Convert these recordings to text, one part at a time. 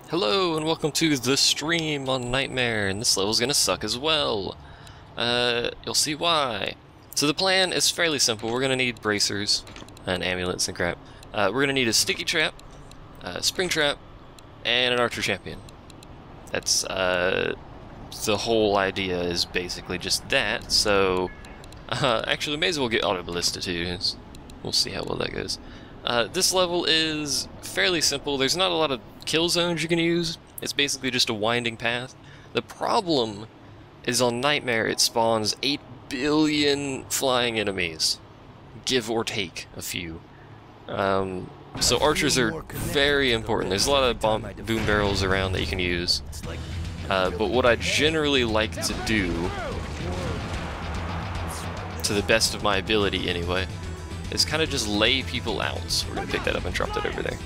Hello and welcome to the stream on Nightmare, and this level's gonna suck as well. You'll see why. So the plan is fairly simple. We're gonna need bracers and amulets and crap. We're gonna need a sticky trap, a spring trap, and an archer champion. That's the whole idea is basically just that. So actually, we may as well get auto ballista too. We'll see how well that goes. This level is fairly simple. There's not a lot of kill zones you can use. It's basically just a winding path. The problem is on Nightmare it spawns 8 billion flying enemies, give or take a few. So archers are very important. There's a lot of boom barrels around that you can use. But what I generally like to do, to the best of my ability anyway, is kind of just lay people out. So we're going to pick that up and drop that over there.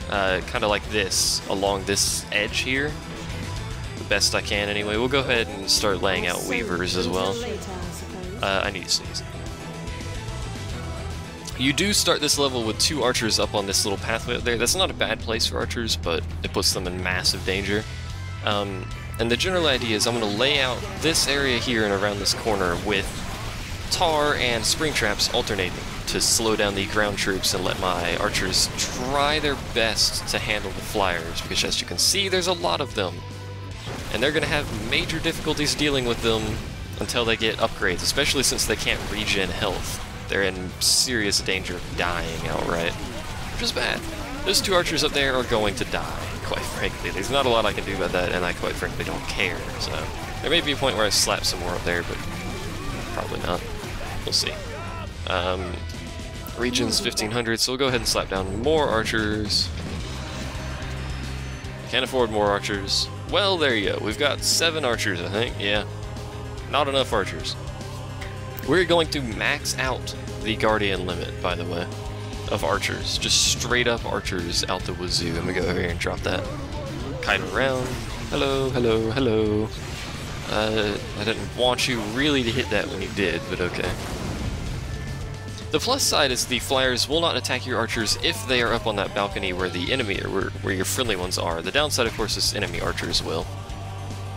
Kind of like this, along this edge here. The best I can anyway. We'll go ahead and start laying out weavers as well. I need to sneeze. You do start this level with 2 archers up on this little pathway up there. That's not a bad place for archers, but it puts them in massive danger. And the general idea is I'm going to lay out this area here and around this corner with tar and spring traps alternating to slow down the ground troops and let my archers try their best to handle the flyers, because as you can see there's a lot of them and they're going to have major difficulties dealing with them until they get upgrades, especially since they can't regen health. They're in serious danger of dying outright, which is bad. Those 2 archers up there are going to die, quite frankly. There's not a lot I can do about that, and I quite frankly don't care. So there may be a point where I slap some more up there, but probably not. We'll see. Region's 1500, so we'll go ahead and slap down more archers. Can't afford more archers. Well, there you go. We've got 7 archers, I think. Yeah. Not enough archers. We're going to max out the Guardian limit, by the way, of archers. Just straight up archers out the wazoo. Let me go over here and drop that. Kite around. Hello, hello, hello. I didn't want you really to hit that when you did, but okay. The plus side is the flyers will not attack your archers if they are up on that balcony where the enemy, or where your friendly ones are. The downside, of course, is enemy archers will.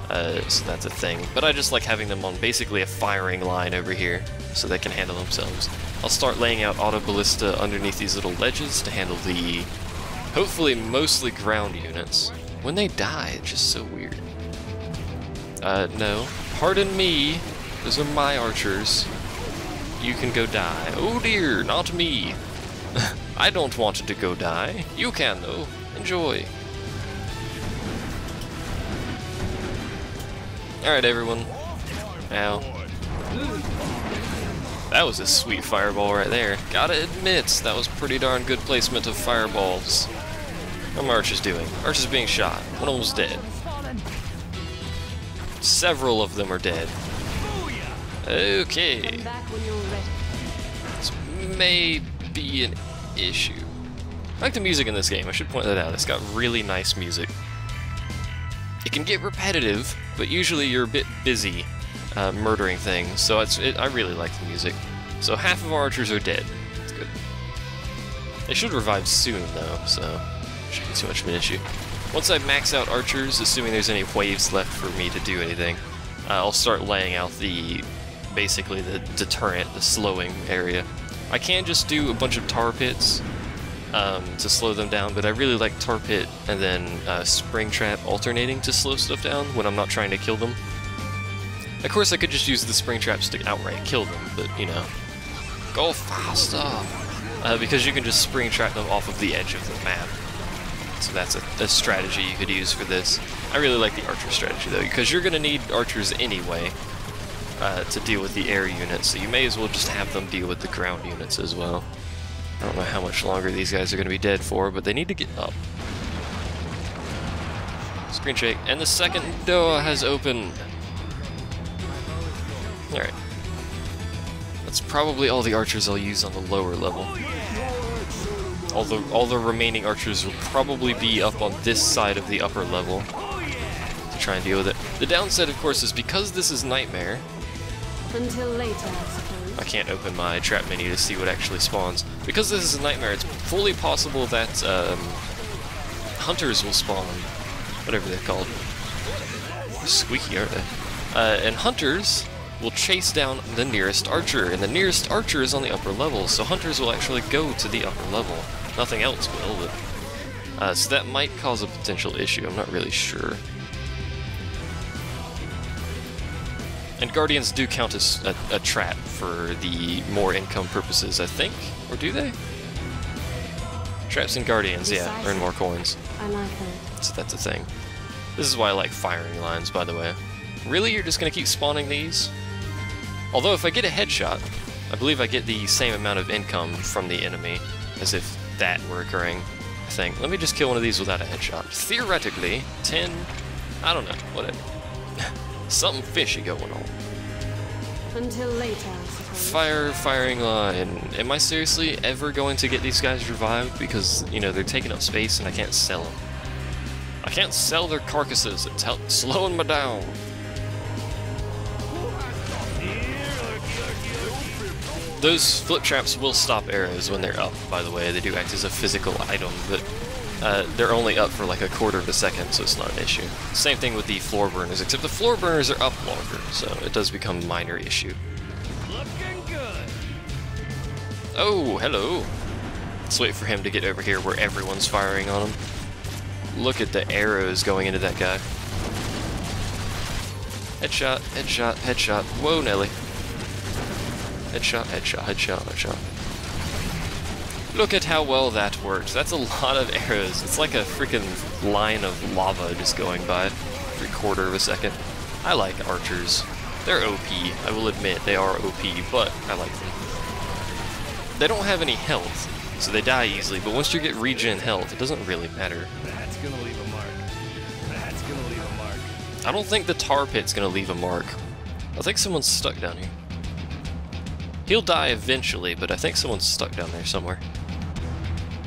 So that's a thing. But I just like having them on basically a firing line over here so they can handle themselves. I'll start laying out auto ballista underneath these little ledges to handle the, hopefully, mostly ground units. When they die, it's just so weird. No. Pardon me. Those are my archers. You can go die. Oh dear, not me. I don't want to go die. You can, though. Enjoy. Alright, everyone. Ow. That was a sweet fireball right there. Gotta admit, that was pretty darn good placement of fireballs. How are my archers doing? Archers being shot. One of them's dead. Several of them are dead. Okay. This may be an issue. I like the music in this game, I should point that out. It's got really nice music. It can get repetitive, but usually you're a bit busy murdering things, so I really like the music. So half of our archers are dead. That's good. They should revive soon, though, so shouldn't be too much of an issue. Once I max out archers, assuming there's any waves left for me to do anything, I'll start laying out basically the deterrent, the slowing area. I can just do a bunch of tar pits to slow them down, but I really like tar pit and then spring trap alternating to slow stuff down when I'm not trying to kill them. Of course, I could just use the spring traps to outright kill them, but you know, go faster! Because you can just spring trap them off of the edge of the map. So that's a strategy you could use for this. I really like the archer strategy though, because you're going to need archers anyway to deal with the air units, so you may as well just have them deal with the ground units as well. I don't know how much longer these guys are going to be dead for, but they need to get up. Screen shake, and the second door has opened. Alright. That's probably all the archers I'll use on the lower level. All the remaining archers will probably be up on this side of the upper level to try and deal with it. The downside, of course, is because this is Nightmare. Until later, I suppose. I can't open my trap menu to see what actually spawns. Because this is a Nightmare, it's fully possible that hunters will spawn, whatever they're called. They're squeaky, aren't they? And hunters will chase down the nearest archer, and the nearest archer is on the upper level, so hunters will actually go to the upper level. Nothing else will, but... so that might cause a potential issue, I'm not really sure. And Guardians do count as a trap for the more income purposes, I think? Or do they? Traps and Guardians, yeah, earn more coins. I like that. So that's a thing. This is why I like firing lines, by the way. Really? You're just gonna keep spawning these? Although if I get a headshot, I believe I get the same amount of income from the enemy as if that were occurring, I think. Let me just kill one of these without a headshot. Theoretically, 10... I don't know, whatever. Something fishy going on. Until later, I suppose. Firing line. Am I seriously ever going to get these guys revived? Because, you know, they're taking up space and I can't sell them. I can't sell their carcasses, it's slowing me down. Those flip traps will stop arrows when they're up, by the way. They do act as a physical item, but they're only up for like a quarter of a second, so it's not an issue. Same thing with the floor burners, except the floor burners are up longer, so it does become a minor issue. Looking good. Oh, hello. Let's wait for him to get over here where everyone's firing on him. Look at the arrows going into that guy. Headshot, headshot, headshot. Whoa, Nelly. Headshot, headshot, headshot, headshot. Look at how well that worked. That's a lot of arrows. It's like a freaking line of lava just going by every quarter of a second. I like archers. They're OP. I will admit they are OP, but I like them. They don't have any health, so they die easily, but once you get regen health, it doesn't really matter. That's gonna leave a mark. That's gonna leave a mark. I don't think the tar pit's gonna leave a mark. I think someone's stuck down here. He'll die eventually, but I think someone's stuck down there somewhere.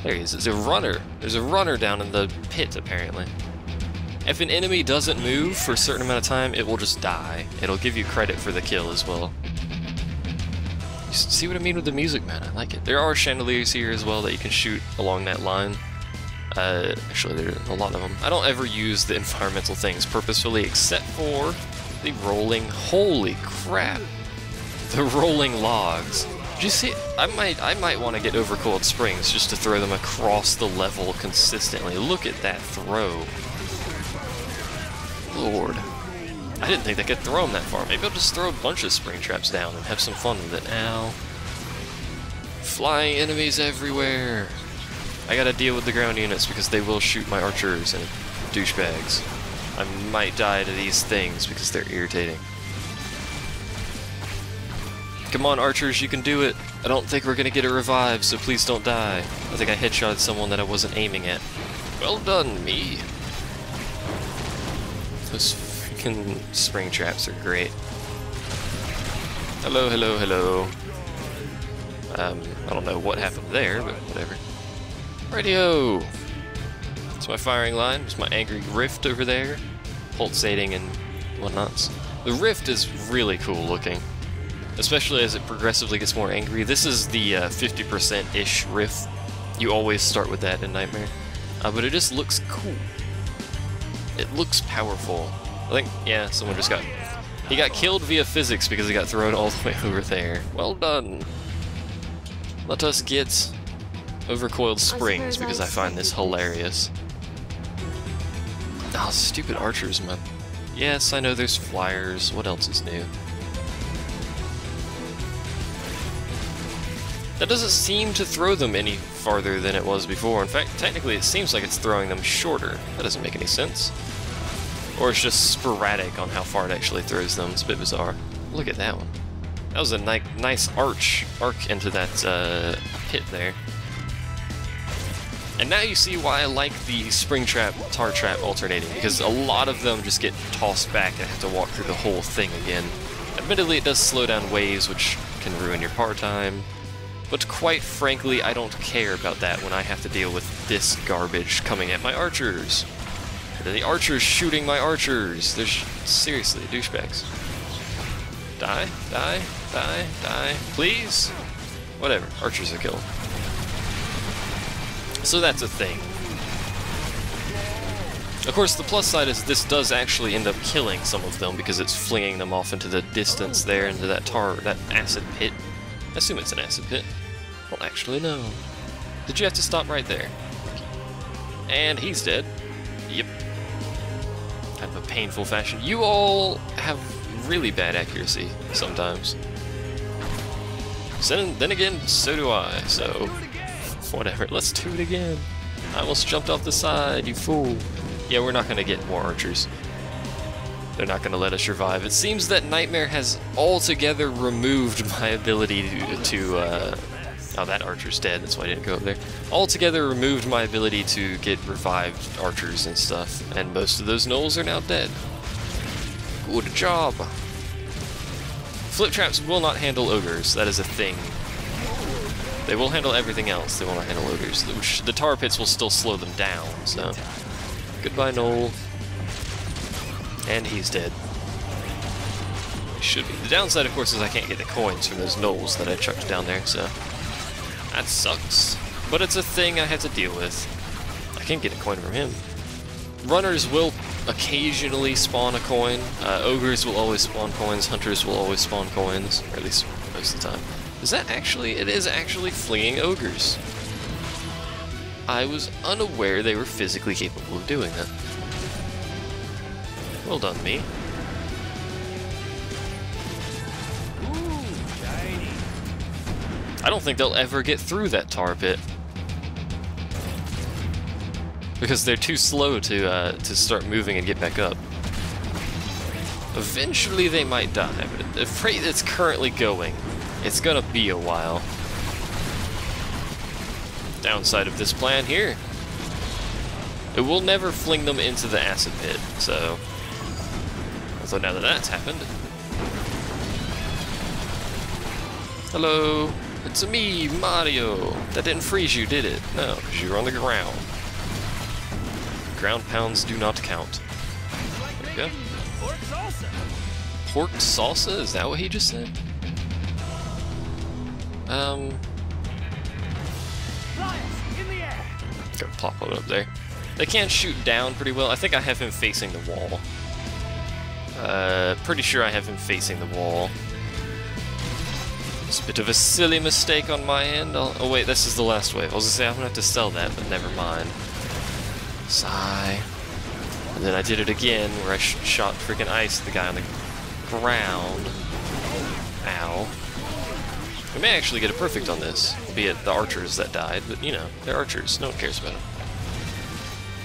There he is. There's a runner. There's a runner down in the pit, apparently. If an enemy doesn't move for a certain amount of time, it will just die. It'll give you credit for the kill as well. You see what I mean with the music, man? I like it. There are chandeliers here as well that you can shoot along that line. Actually, there are a lot of them. I don't ever use the environmental things purposefully, except for the rolling... Holy crap! The rolling logs. Did you see? I might want to get overcoiled springs just to throw them across the level consistently. Look at that throw. Lord. I didn't think they could throw them that far. Maybe I'll just throw a bunch of spring traps down and have some fun with it. Ow. Flying enemies everywhere. I gotta deal with the ground units because they will shoot my archers and douchebags. I might die to these things because they're irritating. Come on, archers, you can do it. I don't think we're gonna get a revive, so please don't die. I think I headshotted someone that I wasn't aiming at. Well done, me. Those freaking spring traps are great. Hello, hello, hello. I don't know what happened there, but whatever. Radio! It's my firing line. It's my angry rift over there. Pulsating and whatnots. The rift is really cool looking. Especially as it progressively gets more angry. This is the 50%-ish rift. You always start with that in Nightmare. But it just looks cool. It looks powerful. I think, yeah, someone just got... He got killed via physics because he got thrown all the way over there. Well done. Let us get overcoiled springs because I find this hilarious. Oh, stupid archers, man. Yes, I know there's flyers. What else is new? That doesn't seem to throw them any farther than it was before. In fact, technically it seems like it's throwing them shorter. That doesn't make any sense. Or it's just sporadic on how far it actually throws them. It's a bit bizarre. Look at that one. That was a nice arc into that pit there. And now you see why I like the spring trap, tar trap alternating, because a lot of them just get tossed back and have to walk through the whole thing again. Admittedly, it does slow down waves, which can ruin your par time. But quite frankly, I don't care about that when I have to deal with this garbage coming at my archers. The archers shooting my archers. They're seriously douchebags. Die, die, die, die, please? Whatever, archers are killed. So that's a thing. Of course, the plus side is this does actually end up killing some of them because it's flinging them off into the distance there, into that acid pit. I assume it's an acid pit. Well, actually, no. Did you have to stop right there? And he's dead. Yep. Kind of a painful fashion. You all have really bad accuracy sometimes. Then again, so do I, so whatever. Let's do it again. I almost jumped off the side, you fool. Yeah, we're not going to get more archers. They're not going to let us survive. It seems that Nightmare has altogether removed my ability to oh, that archer's dead, that's why I didn't go up there. Altogether removed my ability to get revived archers and stuff, and most of those gnolls are now dead. Good job. Flip traps will not handle ogres, that is a thing. They will handle everything else, they will not handle ogres. The tar pits will still slow them down, so... Goodbye, Gnoll. And he's dead. He should be. The downside, of course, is I can't get the coins from those gnolls that I chucked down there, so... That sucks. But it's a thing I have to deal with. I can't get a coin from him. Runners will occasionally spawn a coin. Ogres will always spawn coins. Hunters will always spawn coins. Or at least most of the time. Is that actually... It is actually fleeing ogres. I was unaware they were physically capable of doing that. Well done, me. Ooh, shiny. I don't think they'll ever get through that tar pit. Because they're too slow to start moving and get back up. Eventually they might die, but the rate it's currently going, it's gonna be a while. Downside of this plan here. It will never fling them into the acid pit, so... Although now that that's happened... Hello, it's me, Mario! That didn't freeze you, did it? No, because you were on the ground. Ground pounds do not count. There we go. Pork salsa. Pork salsa? Is that what he just said? Flyers in the air. Go plop one up there. They can shoot down pretty well. I think I have him facing the wall. Pretty sure I have him facing the wall. It's a bit of a silly mistake on my end. Oh wait, this is the last wave. I was gonna say I'm gonna have to sell that, but never mind. Sigh. And then I did it again, where I shot freaking ice at the guy on the ground. Ow. We may actually get a perfect on this, albeit the archers that died, but you know, they're archers. No one cares about them.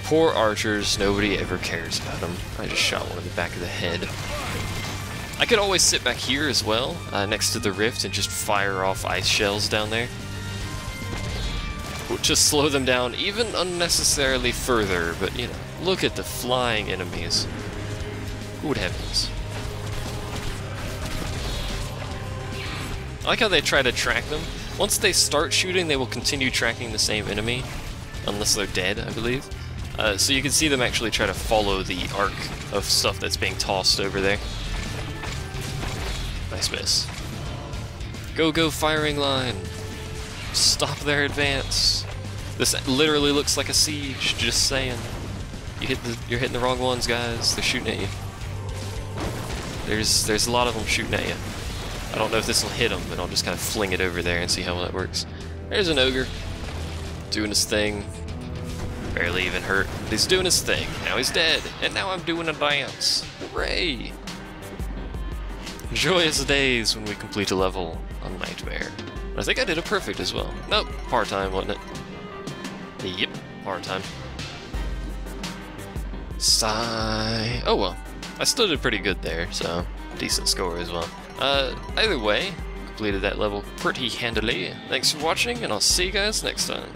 Poor archers, nobody ever cares about them. I just shot one in the back of the head. I could always sit back here as well, next to the rift, and just fire off ice shells down there. Would just slow them down even unnecessarily further, but you know, look at the flying enemies. Good heavens. I like how they try to track them. Once they start shooting, they will continue tracking the same enemy, unless they're dead, I believe. So you can see them actually try to follow the arc of stuff that's being tossed over there. Nice miss. Go, go, firing line! Stop their advance! This literally looks like a siege, just saying. You're hitting the wrong ones, guys. They're shooting at you. There's a lot of them shooting at you. I don't know if this will hit him, but I'll just kind of fling it over there and see how that works. There's an ogre. Doing his thing. Barely even hurt. But he's doing his thing. Now he's dead. And now I'm doing a dance. Hooray! Joyous days when we complete a level on Nightmare. I think I did a perfect as well. Nope. Par time, wasn't it? Yep. Par time. Sigh. Oh well. I still did pretty good there, so decent score as well. Either way, completed that level pretty handily. Thanks for watching, and I'll see you guys next time.